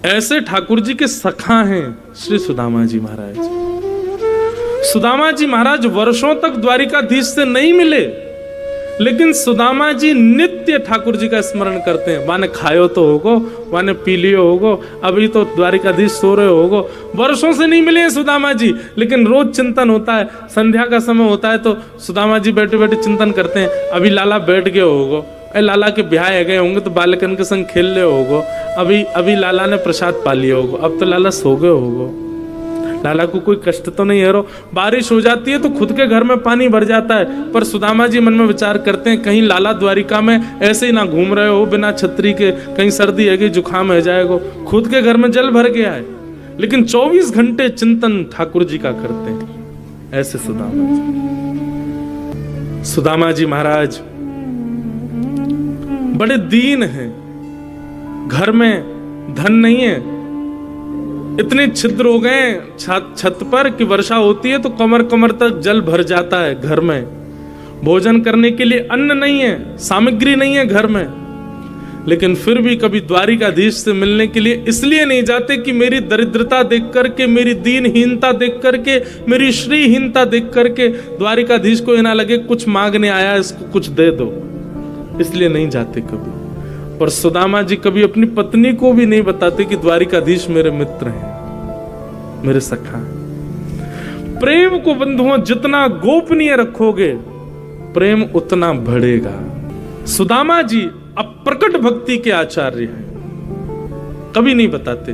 ऐसे ठाकुर जी के सखा हैं श्री सुदामा जी महाराज। सुदामा जी महाराज वर्षों तक द्वारिकाधीश से नहीं मिले, लेकिन सुदामा जी नित्य ठाकुर जी का स्मरण करते हैं। वाने खायो तो होगो, वाने पी लियो होगो, अभी तो द्वारिकाधीश सो रहे होगो। वर्षों से नहीं मिले हैं सुदामा जी, लेकिन रोज चिंतन होता है। संध्या का समय होता है तो सुदामा जी बैठे बैठे चिंतन करते हैं, अभी लाला बैठ गए होगो, लाला के ब्याह गए होंगे तो बालकन के संग खेल ले होगो, अभी लाला ने प्रसाद पा लिया होगो, अब तो लाला सो गए होगो, लाला को कोई कष्ट तो नहीं है रो। बारिश हो जाती है तो खुद के घर में पानी भर जाता है, पर सुदामा जी मन में विचार करते हैं कहीं लाला द्वारिका में ऐसे ही ना घूम रहे हो बिना छतरी के, कहीं सर्दी है कि जुकाम है जाएगा, खुद के घर में जल भर गया है, लेकिन 24 घंटे चिंतन ठाकुर जी का करते हैं। ऐसे सुदामा जी महाराज बड़े दीन हैं, घर में धन नहीं है, इतने छिद्र हो गए छत पर कि वर्षा होती है तो कमर कमर तक जल भर जाता है घर में। भोजन करने के लिए अन्न नहीं है, सामग्री नहीं है घर में, लेकिन फिर भी कभी द्वारिकाधीश से मिलने के लिए इसलिए नहीं जाते कि मेरी दरिद्रता देख करके, मेरी दीनहीनता देख करके, मेरी श्रीहीनता देख करके द्वारिकाधीश को ना लगे कुछ मांगने आया, इसको कुछ दे दो, इसलिए नहीं जाते कभी। और सुदामा जी कभी अपनी पत्नी को भी नहीं बताते कि द्वारिकाधीश मेरे मित्र हैं, मेरे सखा हैं। प्रेम को बंधुओं जितना गोपनीय रखोगे प्रेम उतना बढ़ेगा। सुदामा जी अप्रकट भक्ति के आचार्य हैं, कभी नहीं बताते।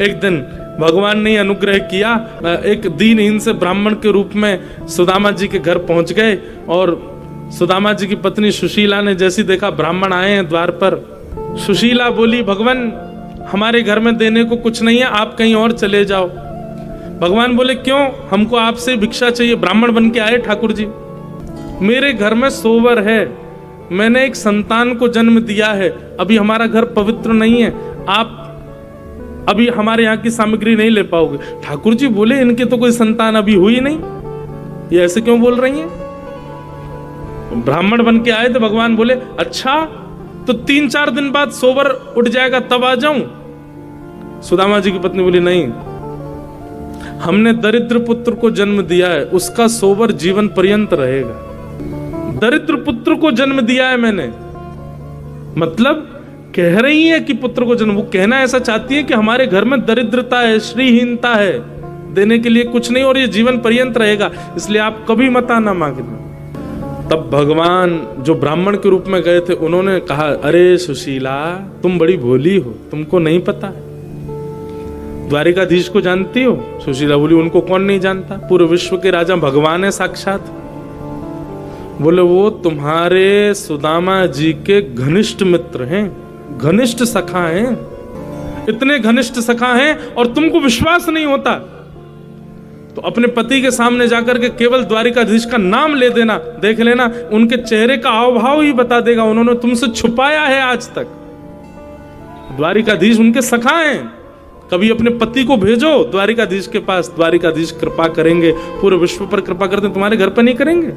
एक दिन भगवान ने अनुग्रह किया, एक दीनहीन से ब्राह्मण के रूप में सुदामा जी के घर पहुंच गए, और सुदामा जी की पत्नी सुशीला ने जैसी देखा ब्राह्मण आए हैं द्वार पर, सुशीला बोली, भगवान हमारे घर में देने को कुछ नहीं है, आप कहीं और चले जाओ। भगवान बोले, क्यों? हमको आपसे भिक्षा चाहिए। ब्राह्मण बन के आए ठाकुर जी, मेरे घर में सोवर है, मैंने एक संतान को जन्म दिया है, अभी हमारा घर पवित्र नहीं है, आप अभी हमारे यहाँ की सामग्री नहीं ले पाओगे। ठाकुर जी बोले, इनके तो कोई संतान अभी हुई नहीं, ये ऐसे क्यों बोल रही हैं? ब्राह्मण बन के आए तो भगवान बोले, अच्छा तो 3-4 दिन बाद सोवर उठ जाएगा तब आ जाऊं? सुदामा जी की पत्नी बोली, नहीं, हमने दरिद्र पुत्र को जन्म दिया है, उसका सोवर जीवन पर्यंत रहेगा। दरिद्र पुत्र को जन्म दिया है मैंने, मतलब कह रही है कि पुत्र को जन्म, वो कहना ऐसा चाहती है कि हमारे घर में दरिद्रता है, श्रीहीनता है, देने के लिए कुछ नहीं, और ये जीवन पर्यंत रहेगा, इसलिए आप कभी मत आना मांगना। तब भगवान जो ब्राह्मण के रूप में गए थे उन्होंने कहा, अरे सुशीला, तुम बड़ी भोली हो, तुमको नहीं पता द्वारिकाधीश को जानती हो? सुशीला बोली, उनको कौन नहीं जानता, पूरे विश्व के राजा भगवान है साक्षात। बोले, वो तुम्हारे सुदामा जी के घनिष्ठ मित्र हैं, घनिष्ठ सखा हैं, इतने घनिष्ठ सखा हैं और तुमको विश्वास नहीं होता तो अपने पति के सामने जाकर के केवल द्वारिकाधीश का नाम ले देना, देख लेना, उनके चेहरे का हाव भाव ही बता देगा, उन्होंने तुमसे छुपाया है आज तक। द्वारिकाधीश उनके सखा हैं, कभी अपने पति को भेजो द्वारिकाधीश के पास, द्वारिकाधीश कृपा करेंगे, पूरे विश्व पर कृपा करते, तुम्हारे घर पर नहीं करेंगे।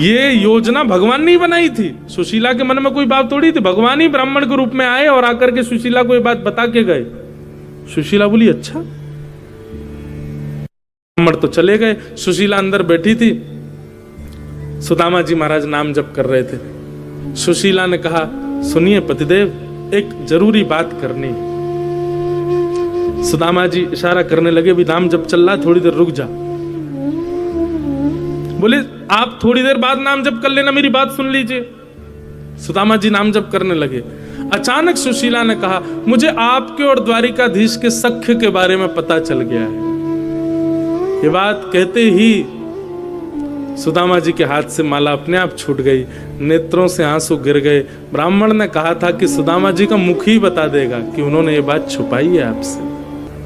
ये योजना भगवान ने बनाई थी, सुशीला के मन में कोई बात थोड़ी थी, भगवान ही ब्राह्मण के रूप में आए और आकर के सुशीला को ये बात बता के गए। सुशीला बोली, अच्छा। ब्राह्मण तो चले गए, सुशीला अंदर बैठी थी, सुदामा जी महाराज नाम जप कर रहे थे। सुशीला ने कहा, सुनिए पतिदेव, एक जरूरी बात करनी। सुदामा जी इशारा करने लगे, भी नाम जप चल रहा, थोड़ी देर रुक जा। बोले, आप थोड़ी देर बाद नाम जप कर लेना, मेरी बात सुन लीजिए। सुदामा जी नाम जप करने लगे। अचानक सुशीला ने कहा, मुझे आपके और द्वारिकाधीश के सख्य के बारे में पता चल गया है। ये बात कहते ही सुदामा जी के हाथ से माला अपने आप छूट गई, नेत्रों से आंसू गिर गए। ब्राह्मण ने कहा था कि सुदामा जी का मुख ही बता देगा कि उन्होंने ये बात छुपाई है आपसे।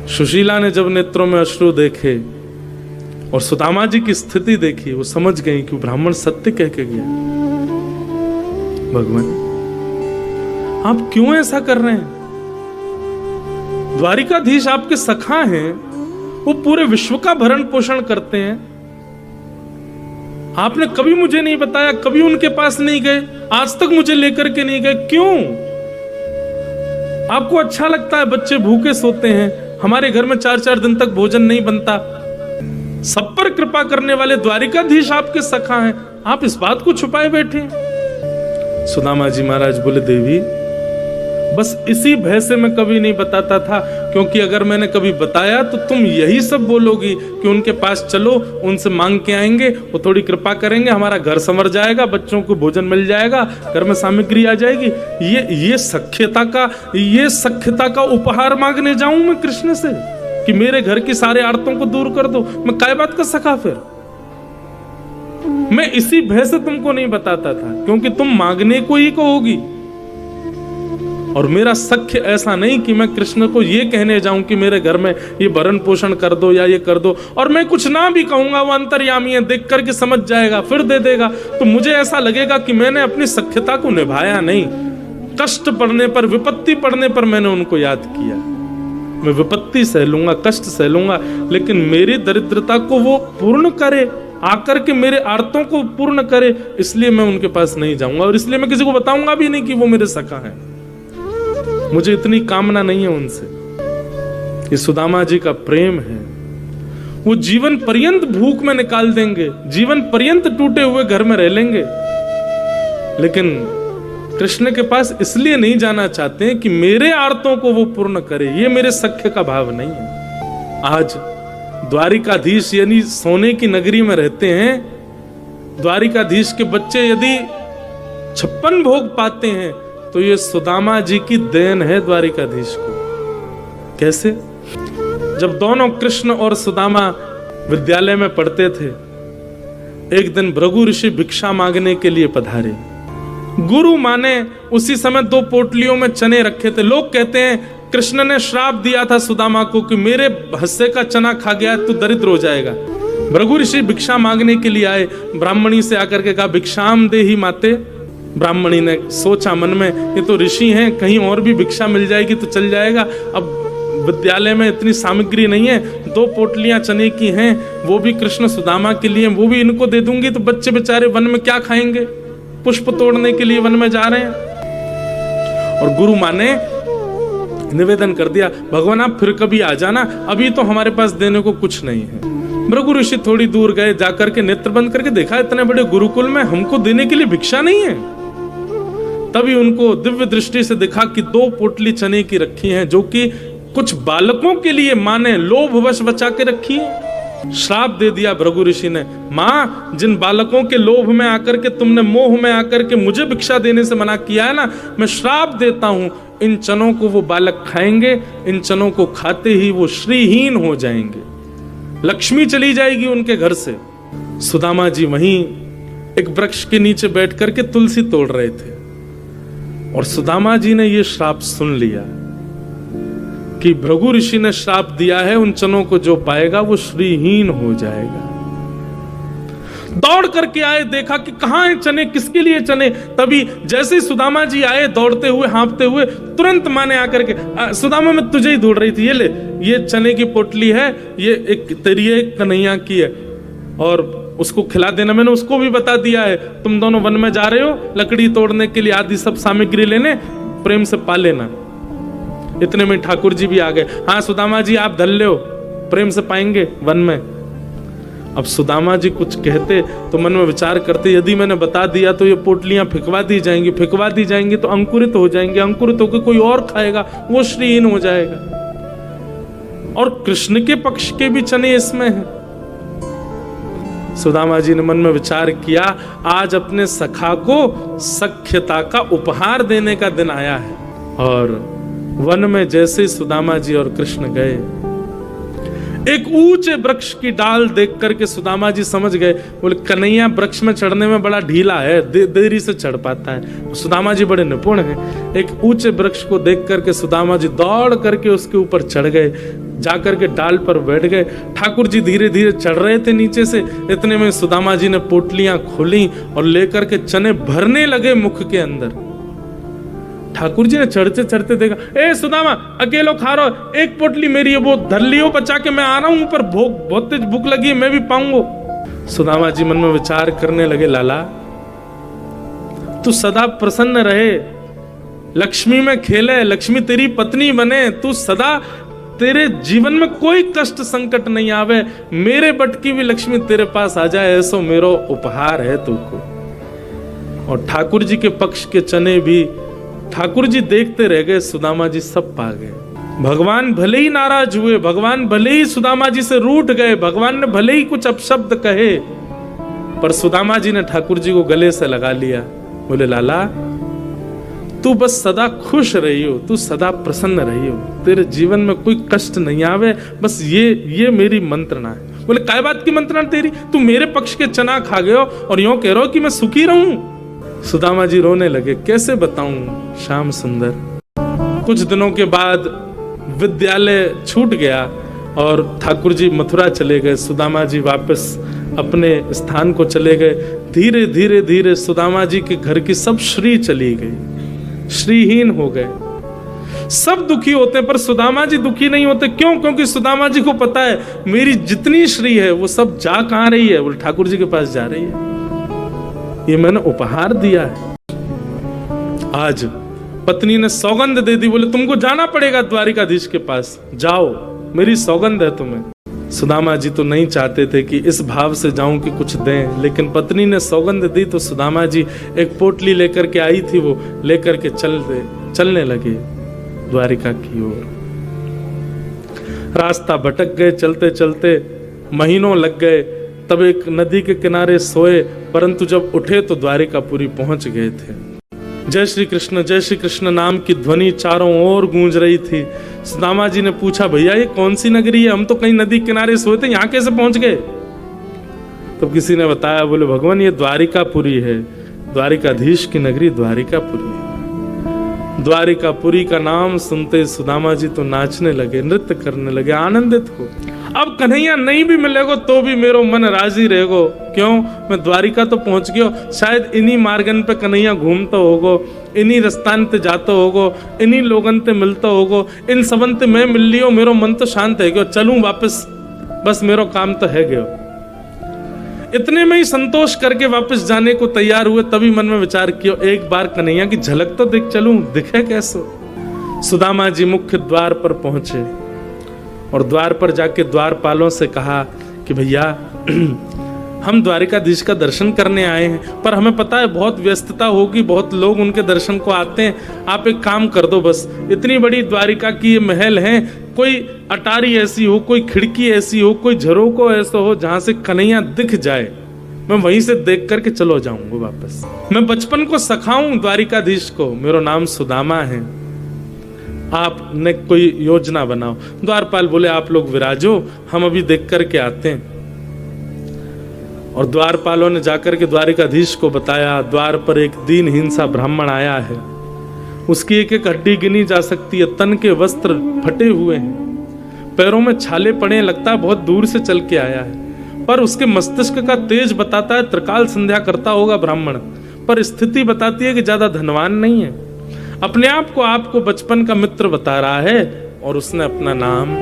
सुशीला ने जब नेत्रों में अश्रु देखे और सुदामा जी की स्थिति देखी, वो समझ गई कि ब्राह्मण सत्य कह के गया। भगवान, आप क्यों ऐसा कर रहे हैं? द्वारिकाधीश आपके सखा हैं, वो पूरे विश्व का भरण पोषण करते हैं, आपने कभी मुझे नहीं बताया, कभी उनके पास नहीं गए, आज तक मुझे लेकर के नहीं गए, क्यों? आपको अच्छा लगता है बच्चे भूखे सोते हैं, हमारे घर में 4-4 दिन तक भोजन नहीं बनता। सब पर कृपा करने वाले द्वारिकाधीश आपके सखा हैं, आप इस बात को छुपाए बैठे। सुदामा जी महाराज बोले, देवी बस इसी भय से मैं कभी नहीं बताता था, क्योंकि अगर मैंने कभी बताया तो तुम यही सब बोलोगी कि उनके पास चलो, उनसे मांग के आएंगे, वो थोड़ी कृपा करेंगे, हमारा घर संवर जाएगा, बच्चों को भोजन मिल जाएगा, घर में सामग्री आ जाएगी। ये सख्यता का उपहार मांगने जाऊं मैं कृष्ण से कि मेरे घर की सारे आर्तों को दूर कर दो? मैं काय बात का सखा फिर? मैं इसी भय से तुमको नहीं बताता था, क्योंकि तुम मांगने को ही कहोगी। और मेरा सख्य ऐसा नहीं कि मैं कृष्ण को ये कहने जाऊं कि मेरे घर में ये भरण पोषण कर दो या ये कर दो, और मैं कुछ ना भी कहूंगा, वो अंतर्यामी है, देख करके समझ जाएगा, फिर दे देगा, तो मुझे ऐसा लगेगा कि मैंने अपनी सख्यता को निभाया नहीं। कष्ट पड़ने पर, विपत्ति पड़ने पर मैंने उनको याद किया। मैं विपत्ति सह लूंगा, कष्ट सह लूंगा, लेकिन मेरी दरिद्रता को वो पूर्ण करे, आकर के मेरे आर्तों को पूर्ण करे, इसलिए मैं उनके पास नहीं जाऊंगा। और इसलिए मैं किसी को बताऊंगा भी नहीं कि वो मेरे सखा हैं। मुझे इतनी कामना नहीं है उनसे। ये सुदामा जी का प्रेम है। वो जीवन पर्यंत भूख में निकाल देंगे, जीवन पर्यंत टूटे हुए घर में रह लेंगे, लेकिन कृष्ण के पास इसलिए नहीं जाना चाहते हैं कि मेरे आर्तों को वो पूर्ण करे। ये मेरे सख्य का भाव नहीं है। आज द्वारिकाधीश यानी सोने की नगरी में रहते हैं। द्वारिकाधीश के बच्चे यदि 56 भोग पाते हैं तो ये सुदामा जी की देन है द्वारिकाधीश को। कैसे? जब दोनों कृष्ण और सुदामा विद्यालय में पढ़ते थे, एक दिन भृगु ऋषि भिक्षा मांगने के लिए पधारे। गुरु माने उसी समय 2 पोटलियों में चने रखे थे। लोग कहते हैं कृष्ण ने श्राप दिया था सुदामा को कि मेरे हिस्से का चना खा गया तो दरिद्र हो जाएगा। भृगु ऋषि भिक्षा मांगने के लिए आए, ब्राह्मणी से आकर के कहा, भिक्षाम देहि माते। ब्राह्मणी ने सोचा मन में, ये तो ऋषि हैं, कहीं और भी भिक्षा मिल जाएगी तो चल जाएगा। अब विद्यालय में इतनी सामग्री नहीं है, 2 पोटलियां चने की हैं, वो भी कृष्ण सुदामा के लिए, वो भी इनको दे दूंगी तो बच्चे बेचारे वन में क्या खाएंगे? पुष्प तोड़ने के लिए वन में जा रहे हैं। और गुरु माँ ने निवेदन कर दिया, भगवान आप फिर कभी आ जाना, अभी तो हमारे पास देने को कुछ नहीं है। भृगु ऋषि थोड़ी दूर गए, जाकर के नेत्र बंद करके देखा, इतने बड़े गुरुकुल में हमको देने के लिए भिक्षा नहीं है। तभी उनको दिव्य दृष्टि से दिखा कि 2 पोटली चने की रखी हैं, जो कि कुछ बालकों के लिए माँ ने लोभवश बचा के रखी है। श्राप दे दिया भृगु ऋषि ने, माँ जिन बालकों के लोभ में आकर के तुमने, मोह में आकर के मुझे भिक्षा देने से मना किया है ना, मैं श्राप देता हूं, इन चनों को वो बालक खाएंगे, इन चनों को खाते ही वो श्रीहीन हो जाएंगे, लक्ष्मी चली जाएगी उनके घर से। सुदामा जी वहीं एक वृक्ष के नीचे बैठ करके तुलसी तोड़ रहे थे, और सुदामा जी ने ये श्राप सुन लिया कि भृगु ऋषि ने श्राप दिया है, उन चनों को जो पाएगा वो श्रीहीन हो जाएगा। दौड़ करके आए, देखा कि कहां है चने, किसके लिए चने। तभी जैसे ही सुदामा जी आए दौड़ते हुए, हाँफते हुए, तुरंत माँ ने आकर के, सुदामा मैं तुझे ही ढूंढ रही थी, ये ले, ये चने की पोटली है, ये एक तेरी एक कन्हैया की है, और उसको खिला देना। मैंने उसको भी बता दिया है, तुम दोनों वन में जा रहे हो लकड़ी तोड़ने के लिए, आदि सब सामग्री लेने, प्रेम से पा लेना। इतने में ठाकुर जी भी आ गए, हाँ सुदामा जी आप धल ले हो, प्रेम से पाएंगे वन में। अब सुदामा जी कुछ कहते तो मन में विचार करते, यदि मैंने बता दिया तो ये पोटलियां फिकवा दी जाएंगी तो अंकुरित हो जाएंगे, अंकुरित होकर कोई और खाएगा, वो श्रीहीन हो जाएगा। और कृष्ण के पक्ष के भी चने इसमें हैं। सुदामा जी ने मन में विचार किया, आज अपने सखा को सख्यता का उपहार देने का दिन आया है। और वन में जैसे सुदामा जी और कृष्ण गए, एक ऊंचे वृक्ष की डाल देख करके सुदामा जी समझ गए, बोले कन्हैया वृक्ष में चढ़ने में बड़ा ढीला है, देरी से चढ़ पाता है। सुदामा जी बड़े निपुण हैं। एक ऊंचे वृक्ष को देख करके सुदामा जी दौड़ करके उसके ऊपर चढ़ गए, जाकर के डाल पर बैठ गए। ठाकुर जी धीरे धीरे चढ़ रहे थे नीचे से, इतने में सुदामा जी ने पोटलियां खोली और लेकर के चने भरने लगे मुख के अंदर। ठाकुर जी ने चढ़ते चढ़ते देखा, ए सुदामा अकेलो खा रहा हो, एक पोटली मेरी है, वो धर लियो बचा के, मैं आ रहा हूं ऊपर, बहुत तेज भूख लगी है, मैं भी पाऊंगा। सुदामा जी मन में विचार करने लगे, लाला तू सदा प्रसन्न रहे, लक्ष्मी में खेले, लक्ष्मी तेरी पत्नी बने, तू सदा, तेरे जीवन में कोई कष्ट संकट नहीं आवे, मेरे बट की भी लक्ष्मी तेरे पास आ जाए, ऐसो मेरो उपहार है तुमको। और ठाकुर जी के पक्ष के चने भी ठाकुर जी देखते रह गए, सुदामा जी सब पा गए। भगवान भले ही नाराज हुए, भगवान भले ही सुदामा जी से रूठ गए, भगवान ने भले ही कुछ अपशब्द कहे, पर सुदामा जी ने ठाकुर जी को गले से लगा लिया। बोले लाला तू बस सदा खुश रही हो, तू सदा प्रसन्न रही हो, तेरे जीवन में कोई कष्ट नहीं आवे, बस ये मेरी मंत्रणा है। बोले काय बात की मंत्रणा तेरी, तू मेरे पक्ष के चना खा गए हो और यूं कह रहे हो कि मैं सुखी रहूं। सुदामा जी रोने लगे, कैसे बताऊं श्याम सुंदर। कुछ दिनों के बाद विद्यालय छूट गया और ठाकुर जी मथुरा चले गए, सुदामा जी वापस अपने स्थान को चले गए। धीरे धीरे धीरे सुदामा जी के घर की सब श्री चली गई, श्रीहीन हो गए। सब दुखी होते हैं पर सुदामा जी दुखी नहीं होते। क्यों? क्योंकि सुदामा जी को पता है मेरी जितनी श्री है वो सब जा कहां रही है, वो ठाकुर जी के पास जा रही है, ये मैंने उपहार दिया है। आज पत्नी ने सौगंध दे दी, बोले तुमको जाना पड़ेगा द्वारिकाधीश के पास, जाओ, मेरी सौगंध है तुम्हें। सुदामा जी तो नहीं चाहते थे कि इस भाव से जाऊं कि कुछ दें, लेकिन पत्नी ने सौगंध दी तो सुदामा जी एक पोटली लेकर के आई थी, वो लेकर के चलने लगे द्वारिका की ओर। रास्ता भटक गए, चलते चलते महीनों लग गए। तब एक नदी के किनारे सोए, परंतु जब उठे तो द्वारिकापुरी पहुंच गए थे। जय श्री कृष्ण नाम की ध्वनि चारों ओर गूंज रही थी। सुदामा जी ने पूछा, भैया ये कौन सी नगरी है, हम तो कहीं नदी किनारे सोए थे, यहाँ कैसे पहुंच गए? तो किसी ने बताया, बोले भगवान ये द्वारिकापुरी है, द्वारिकाधीश की नगरी द्वारिकापुरी है। द्वारिकापुरी का नाम सुनते सुदामा जी तो नाचने लगे, नृत्य करने लगे, आनंदित हो। अब कन्हैया नहीं भी मिलेगो तो भी मेरो मन राजी रहेगो। क्यों? मैं द्वारिका तो पहुंच गयो, शायद इन्हीं मार्गन पे कन्हैया घूमता होगो, इन्हीं रस्तान ते जाता होगो, इन्हीं लोगन ते मिलता होगो, इन सबन ते मैं मिल लियो, मेरो मन तो शांत है गयो, चलूं वापस, बस मेरो काम तो है गयो। इतने में ही संतोष करके वापस जाने को तैयार हुए, तभी मन में विचार किया, एक बार कन्हैया की झलक तो देख चलूं, दिखे कैसो। सुदामा जी मुख्य द्वार पर पहुंचे और द्वार पर जाके द्वारपालों से कहा कि भैया हम द्वारिकाधीश का दर्शन करने आए हैं, पर हमें पता है बहुत व्यस्तता होगी, बहुत लोग उनके दर्शन को आते हैं, आप एक काम कर दो, बस इतनी बड़ी द्वारिका की ये महल है, कोई अटारी ऐसी हो, कोई खिड़की ऐसी हो, कोई झरोको ऐसा हो जहां से कन्हैया दिख जाए, मैं वहीं से देख करके चलो जाऊंगा वापस। मैं बचपन को सखाऊं द्वारिकाधीश को, मेरा नाम सुदामा है, आपने कोई योजना बनाओ। द्वारपाल बोले आप लोग विराजो, हम अभी देख करके आते हैं। और द्वारपालों ने जाकर के द्वारिकाधीश को बताया, द्वार पर एक दीनहीन सा ब्राह्मण आया है, उसकी एक एक हड्डी गिनी जा सकती है, तन के वस्त्र फटे हुए हैं, पैरों में छाले पड़े, लगता है बहुत दूर से चल के आया है, पर उसके मस्तिष्क का तेज बताता है त्रिकाल संध्या करता होगा ब्राह्मण, पर स्थिति बताती है कि ज्यादा धनवान नहीं है। अपने आप को आपको बचपन का मित्र बता रहा है और उसने अपना नाम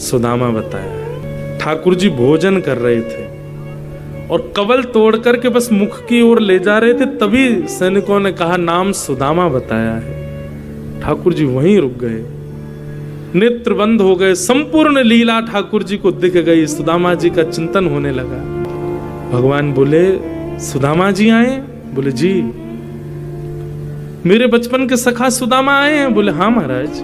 सुदामा बताया है। ठाकुर जी भोजन कर रहे थे और कवल तोड़ करके बस मुख की ओर ले जा रहे थे, तभी सैनिकों ने कहा नाम सुदामा बताया है। ठाकुर जी वहीं रुक गए, नेत्र बंद हो गए, संपूर्ण लीला ठाकुर जी को दिख गई, सुदामा जी का चिंतन होने लगा। भगवान बोले सुदामा जी आए? बोले जी। मेरे बचपन के सखा सुदामा आए हैं? बोले हाँ महाराज।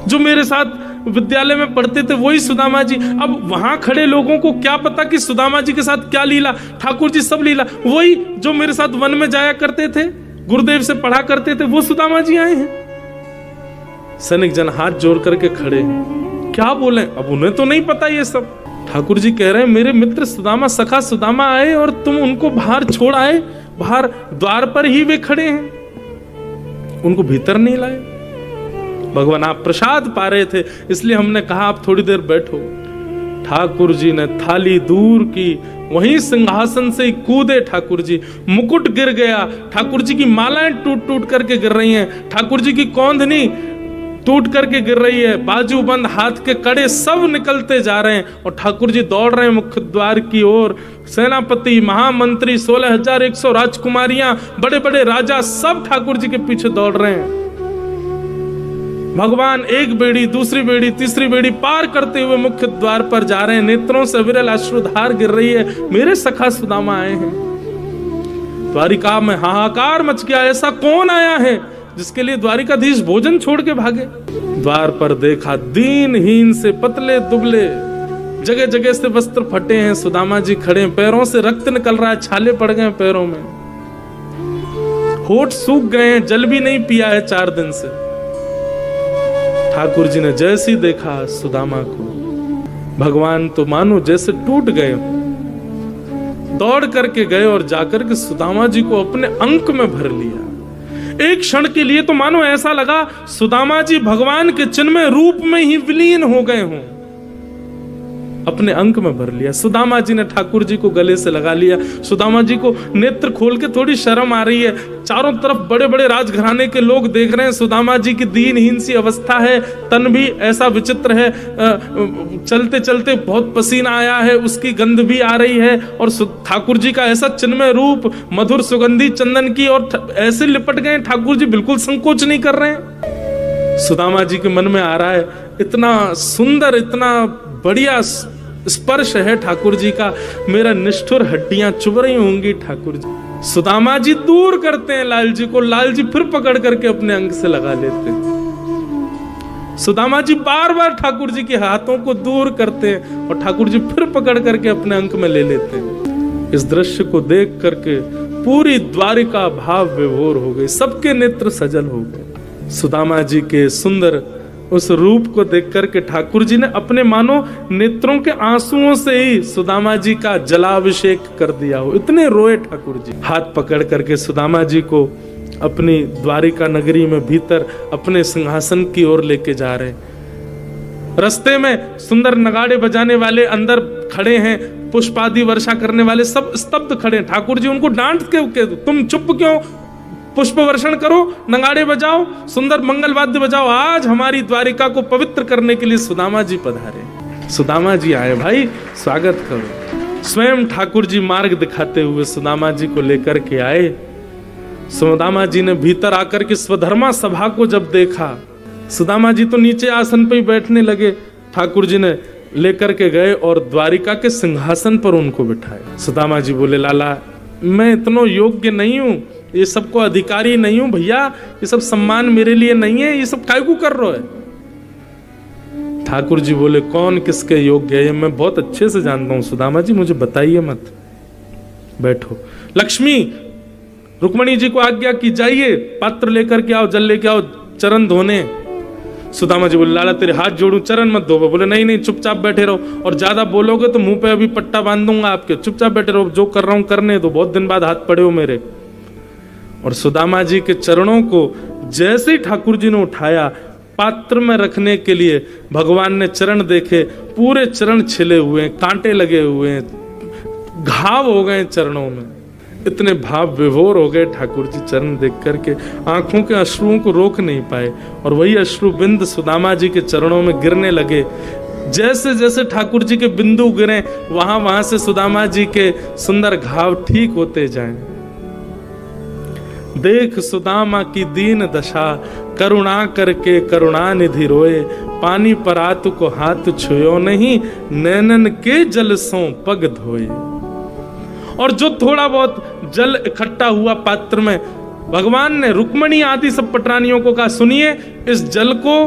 जो मेरे साथ विद्यालय में पढ़ते थे वही सुदामा जी। अब वहां खड़े लोगों को क्या पता कि सुदामा जी के साथ क्या लीला, ठाकुर जी सब लीला, वही जो मेरे साथ वन में जाया करते थे, गुरुदेव से पढ़ा करते थे, वो सुदामा जी आए हैं। सैनिक जन हाथ जोड़ करके खड़े हैं, क्या बोले, अब उन्हें तो नहीं पता ये सब। ठाकुर जी कह रहे हैं मेरे मित्र सुदामा, सखा सुदामा आए और तुम उनको बाहर छोड़ आए, बाहर द्वार पर ही वे खड़े हैं, उनको भीतर नहीं लाए। भगवान आप प्रसाद पा रहे थे इसलिए हमने कहा आप थोड़ी देर बैठो। ठाकुर जी ने थाली दूर की, वहीं सिंहासन से कूदे ठाकुर जी, मुकुट गिर गया, ठाकुर जी की मालाएं टूट टूट करके गिर रही हैं, ठाकुर जी की कौंधनी टूट करके गिर रही है, बाजूबंद, हाथ के कड़े सब निकलते जा रहे हैं और ठाकुर जी दौड़ रहे हैं मुख्य द्वार की ओर। सेनापति, महामंत्री, 16,100 राजकुमारियां, बड़े बड़े राजा सब ठाकुर जी के पीछे दौड़ रहे हैं। भगवान एक बेड़ी, दूसरी बेड़ी, तीसरी बेड़ी पार करते हुए मुख्य द्वार पर जा रहे हैं। नेत्रों से विरल अश्रुधार गिर रही है। मेरे सखा सुदामा आए हैं। द्वारिका में हाहाकार मच गया। ऐसा कौन आया है जिसके लिए द्वारिकाधीश भोजन छोड़ के भागे? द्वार पर देखा, दीनहीन से पतले दुबले, जगह जगह से वस्त्र फटे हैं। सुदामा जी खड़े हैं, पैरों से रक्त निकल रहा है, छाले पड़ गए पैरों में, होठ सूख गए हैं, जल भी नहीं पिया है 4 दिन से। ठाकुर जी ने जैसे ही देखा सुदामा को, भगवान तो मानो जैसे टूट गए, दौड़ करके गए और जाकर के सुदामा जी को अपने अंक में भर लिया। एक क्षण के लिए तो मानो ऐसा लगा सुदामा जी भगवान के चिन्मय रूप में ही विलीन हो गए हों, अपने अंक में भर लिया। सुदामा जी ने ठाकुर जी को गले से लगा लिया। सुदामा जी को नेत्र खोल के थोड़ी शर्म आ रही है। चारों तरफ बड़े बड़े राजघराने के लोग देख रहे हैं। सुदामा जी की दीनहीन सी अवस्था है, तन भी ऐसा विचित्र है, चलते चलते बहुत पसीना आया है, उसकी गंध भी आ रही है। और ठाकुर जी का ऐसा चिन्मय रूप, मधुर सुगंधी चंदन की, और ऐसे लिपट गए ठाकुर जी, बिल्कुल संकोच नहीं कर रहे हैं। सुदामा जी के मन में आ रहा है, इतना सुंदर, इतना बढ़िया स्पर्श है ठाकुर जी का, मेरा निष्ठुर हड्डियां चुभ रही होंगी ठाकुर जी। सुदामा जी दूर करते हैं लाल जी को, लाल जी फिर पकड़ करके अपने अंग से लगा लेते हैं। सुदामा जी बार बार ठाकुर जी के हाथों को दूर करते हैं और ठाकुर जी फिर पकड़ करके अपने अंक में ले लेते हैं। इस दृश्य को देख करके पूरी द्वारिका भाव विभोर हो गई, सबके नेत्र सजल हो गए। सुदामा जी के सुंदर उस रूप को देख करके ठाकुर जी ने अपने मानो नेत्रों के आंसुओं से ही सुदामा जी का जलाभिषेक कर दिया हो, इतने रोए ठाकुर जी। हाथ पकड़ करके सुदामा जी को अपनी द्वारिका नगरी में भीतर अपने सिंहासन की ओर लेके जा रहे हैं। रास्ते में सुंदर नगाड़े बजाने वाले अंदर खड़े हैं, पुष्पादि वर्षा करने वाले सब स्तब्ध खड़े हैं। ठाकुर जी उनको डांट के तुम चुप क्यों, पुष्प वर्षण करो, नगाड़े बजाओ, सुंदर मंगल वाद्य बजाओ। आज हमारी द्वारिका को पवित्र करने के लिए सुदामा जी पधारे। सुदामा जी आए, भाई स्वागत करो। स्वयं ठाकुर जी मार्ग दिखाते हुए सुदामा जी को लेकर के आए। सुदामा जी ने भीतर आकर के स्वधर्मा सभा को जब देखा, सुदामा जी तो नीचे आसन पे ही बैठने लगे। ठाकुर जी ने लेकर के गए और द्वारिका के सिंहासन पर उनको बिठाए। सुदामा जी बोले, लाला मैं इतना योग्य नहीं हूं, ये सबको अधिकारी नहीं हूं भैया, ये सब सम्मान मेरे लिए नहीं है, ये सब काय को कर रहे है। ठाकुर जी बोले, कौन किसके योग्य है मैं बहुत अच्छे से जानता हूं सुदामा जी, मुझे बताइए मत, बैठो। लक्ष्मी, रुक्मणी जी को आज्ञा की जाइए, पात्र लेकर के आओ, जल लेके आओ, चरण धोने। सुदामा जी बोले, लाला तेरे हाथ जोड़ूं, चरण मत धो। बोले, नहीं नहीं चुपचाप बैठे रहो, और ज्यादा बोलोगे तो मुंह पे अभी पट्टा बांध दूंगा आपके, चुपचाप बैठे रहो, जो कर रहा हूं करने दो, बहुत दिन बाद हाथ पड़े हो मेरे। और सुदामा जी के चरणों को जैसे ही ठाकुर जी ने उठाया पात्र में रखने के लिए, भगवान ने चरण देखे, पूरे चरण छिले हुए हैं, कांटे लगे हुए हैं, घाव हो गए चरणों में। इतने भाव विभोर हो गए ठाकुर जी चरण देख करके, आंखों के अश्रुओं को रोक नहीं पाए, और वही अश्रु बिंद सुदामा जी के चरणों में गिरने लगे। जैसे जैसे ठाकुर जी के बिंदु गिरे, वहां वहां से सुदामा जी के सुंदर घाव ठीक होते जाएं। देख सुदामा की दीन दशा, करुणा करके करुणा निधि रोए, पानी परातु को हाथ छुयो नहीं, नैनन के जल सो पग धोए। और जो थोड़ा बहुत जल इकट्ठा हुआ पात्र में, भगवान ने रुक्मणी आदि सब पटरानियों को कहा, सुनिए इस जल को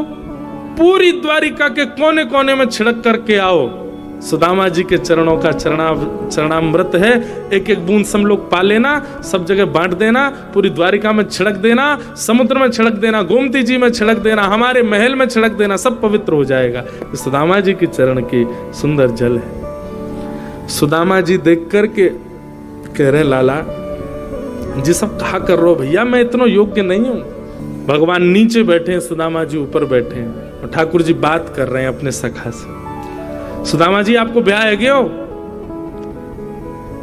पूरी द्वारिका के कोने कोने में छिड़क करके आओ। सुदामा जी के चरणों का चरणामृत है, एक एक बूंद सब लोग पा लेना, सब जगह बांट देना, पूरी द्वारिका में छिड़क देना, समुद्र में छिड़क देना, गोमती जी में छिड़क देना, हमारे महल में छिड़क देना, सब पवित्र हो जाएगा। सुदामा जी के चरण की सुंदर जल है। सुदामा जी देख करके कह रहे, लाला जी सब कहा कर रहे हो भैया, मैं इतना योग्य नहीं हूं। भगवान नीचे बैठे हैं, सुदामा जी ऊपर बैठे हैं, और ठाकुर जी बात कर रहे हैं अपने सखा से। सुदामा जी आपको ब्याह है गयो?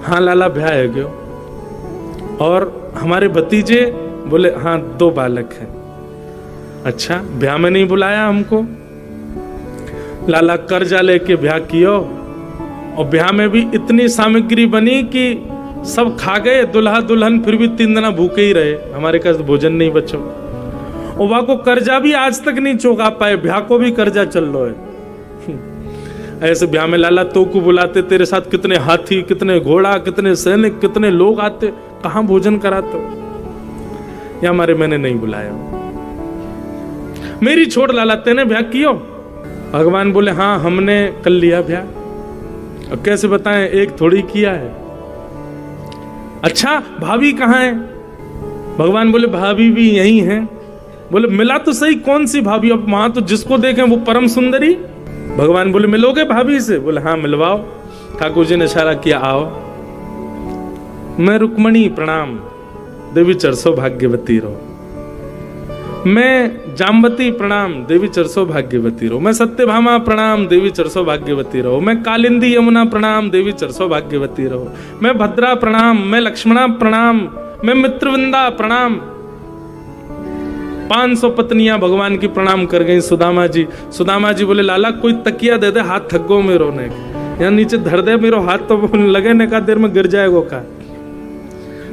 हाँ लाला ब्याह है गयो। और हमारे भतीजे? बोले हाँ 2 बालक हैं। अच्छा ब्याह में नहीं बुलाया हमको? लाला कर्जा लेके ब्याह कियो और ब्याह में भी इतनी सामग्री बनी कि सब खा गए दुल्हा दुल्हन, फिर भी 3 दिन भूखे ही रहे, हमारे पास भोजन नहीं बचो। और वहां को कर्जा भी आज तक नहीं चुका पाए, ब्याह को भी कर्जा चल रहा है। ऐसे ब्याह में लाला तो को बुलाते, तेरे साथ कितने हाथी, कितने घोड़ा, कितने सैनिक, कितने लोग आते, कहां भोजन कराते? या हमारे मैंने नहीं बुलाया। मेरी छोड़ लाला, तेने ब्याह कियो? भगवान बोले हाँ हमने कर लिया ब्याह। अब कैसे बताएं, एक थोड़ी किया है। अच्छा भाभी कहाँ है? भगवान बोले भाभी भी यही है। बोले मिला तो सही, कौन सी भाभी? अब वहां तो जिसको देखें वो परम सुंदरी। भगवान बोले मिलोगे भाभी से? बोले हाँ मिलवाओ। ठाकुर जी ने इशारा किया आओ। मैं रुक्मणी प्रणाम, देवी चरसो भाग्यवती रहो। मैं जाम्बती प्रणाम, देवी चरसो भाग्यवती रहो। मैं सत्यभामा प्रणाम, देवी चरसो भाग्यवती रहो। मैं कालिंदी यमुना प्रणाम, देवी चरसो भाग्यवती रहो। मैं भद्रा प्रणाम, मैं लक्ष्मणा प्रणाम, मैं मित्रविंदा प्रणाम। 500 पत्नियां भगवान की प्रणाम कर गई। सुदामा जी बोले लाला कोई तकिया दे दे, हाथ थक गो मेरो ने, यहाँ नीचे धर दे मेरो हाथ, तो लगे ने का देर में गिर जाएगो का।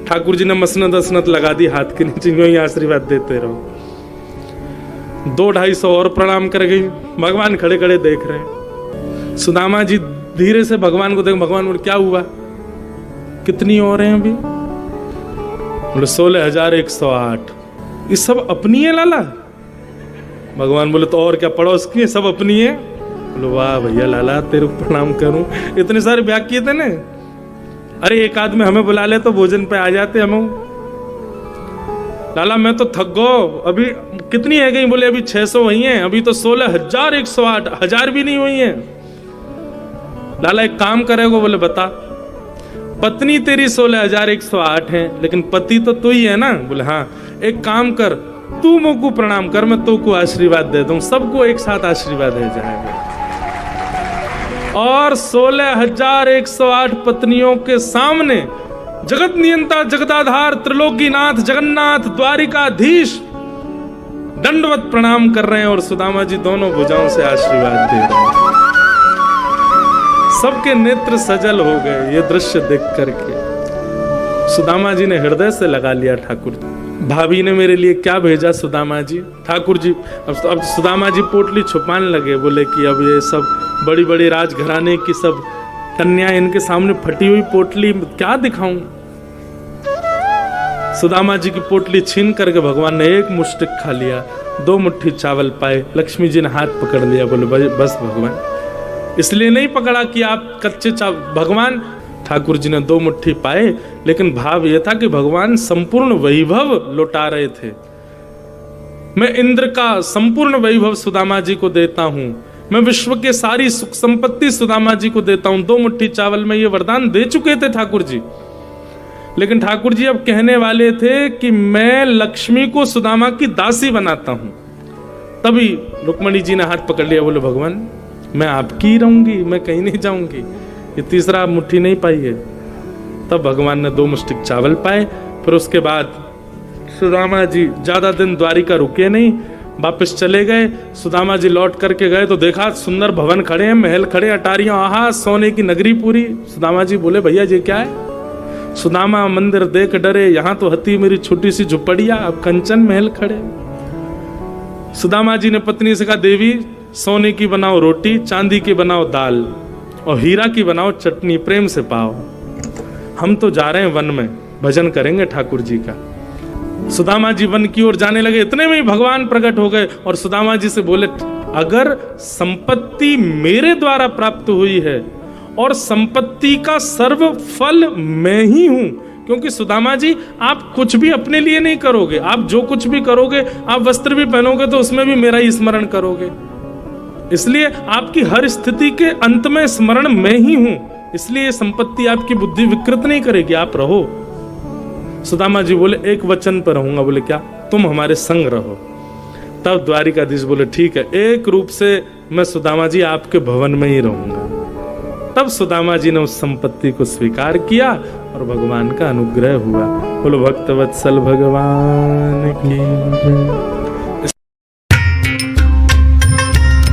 ठाकुर जी ने मसनत असनत लगा दी हाथ के नीचे, यूं ही आशीर्वाद देते रहो। 200-250 और प्रणाम कर गई। भगवान खड़े खड़े देख रहे हैं। सुदामा जी धीरे से भगवान को देख, भगवान बोले क्या हुआ, कितनी और हैं अभी? बोले 16,108। ये सब अपनी है लाला? भगवान बोले तो और क्या, पड़ोस की है, सब अपनी है। बोले वाह भैया लाला तेरे को प्रणाम करूं, इतने सारे ब्याह किए थे ना। अरे एक आदमी हमें बुला ले तो भोजन पे आ जाते हम। लाला मैं तो थक गो, अभी कितनी है गई? बोले अभी 600 हुई हैं, अभी तो 16,108, 1000 भी नहीं हुई हैं। लाला एक काम करेगो? बोले बता। पत्नी तेरी 16,108 है, लेकिन पति तो तू ही है ना? बोले हाँ। एक काम कर, तू मुझको प्रणाम कर, मैं तू को आशीर्वाद दे दूं, सबको एक साथ आशीर्वाद दे जाएगा। और 16,108 पत्नियों के सामने जगत नियंता, जगदाधार, त्रिलोकीनाथ, जगन्नाथ, द्वारिकाधीश दंडवत प्रणाम कर रहे हैं और सुदामा जी दोनों भुजाओं से आशीर्वाद दे रहे हैं। सबके नेत्र सजल हो गए ये दृश्य देख करके। सुदामा जी ने हृदय से लगा लिया ठाकुर जी, भाभी ने मेरे लिए क्या भेजा सुदामा जी। ठाकुर जी अब सुदामा जी पोटली छुपाने लगे, बोले कि अब ये सब बड़ी बड़ी राजघराने की सब कन्या, इनके सामने फटी हुई पोटली क्या दिखाऊं। सुदामा जी की पोटली छीन करके भगवान ने एक मुष्टिक खा लिया, 2 मुट्ठी चावल पाए। लक्ष्मी जी ने हाथ पकड़ लिया, बोले बस भगवान, इसलिए नहीं पकड़ा कि आप कच्चे चावल। भगवान ठाकुर जी ने 2 मुट्ठी पाए, लेकिन भाव यह था कि भगवान संपूर्ण वैभव लौटा रहे थे। मैं इंद्र का संपूर्ण वैभव सुदामा जी को देता हूं, मैं विश्व के सारी सुख संपत्ति सुदामा जी को देता हूं। 2 मुट्ठी चावल में ये वरदान दे चुके थे ठाकुर जी, लेकिन ठाकुर जी अब कहने वाले थे कि मैं लक्ष्मी को सुदामा की दासी बनाता हूं। तभी रुक्मणी जी ने हाथ पकड़ लिया, बोले भगवान मैं आपकी ही रहूंगी, मैं कहीं नहीं जाऊंगी, ये तीसरा मुट्ठी नहीं पाई है। तब भगवान ने 2 मुष्टिक चावल पाए। फिर उसके बाद सुदामा जी ज्यादा दिन द्वारिका रुके नहीं, वापस चले गए। सुदामा जी लौट करके गए तो देखा सुंदर भवन खड़े हैं, महल खड़े, अटारियां, आहा सोने की नगरी पूरी। सुदामा जी बोले भैया ये क्या है? सुदामा मंदिर देख डरे, यहां तो हती मेरी छोटी सी झुपड़िया, अब कंचन महल खड़े। सुदामा जी ने पत्नी से कहा देवी सोने की बनाओ रोटी, चांदी की बनाओ दाल और हीरा की बनाओ चटनी, प्रेम से पाओ। हम तो जा रहे हैं वन में, भजन करेंगे ठाकुर जी का। सुदामा जी वन की ओर जाने लगे, इतने में ही भगवान प्रकट हो गए और सुदामा जी से बोले अगर संपत्ति मेरे द्वारा प्राप्त हुई है और संपत्ति का सर्व फल मैं ही हूं, क्योंकि सुदामा जी आप कुछ भी अपने लिए नहीं करोगे, आप जो कुछ भी करोगे, आप वस्त्र भी पहनोगे तो उसमें भी मेरा ही स्मरण करोगे, इसलिए आपकी हर स्थिति के अंत में स्मरण मैं ही हूं, इसलिए संपत्ति आपकी बुद्धि विकृत नहीं करेगी, आप रहो। सुदामा जी बोले एक वचन पर रहूंगा। बोले क्या? तुम हमारे संग रहो। तब द्वारिकाधीश बोले ठीक है, एक रूप से मैं सुदामा जी आपके भवन में ही रहूंगा। तब सुदामा जी ने उस संपत्ति को स्वीकार किया और भगवान का अनुग्रह हुआ। बोलो भक्तवत्सल भगवान की।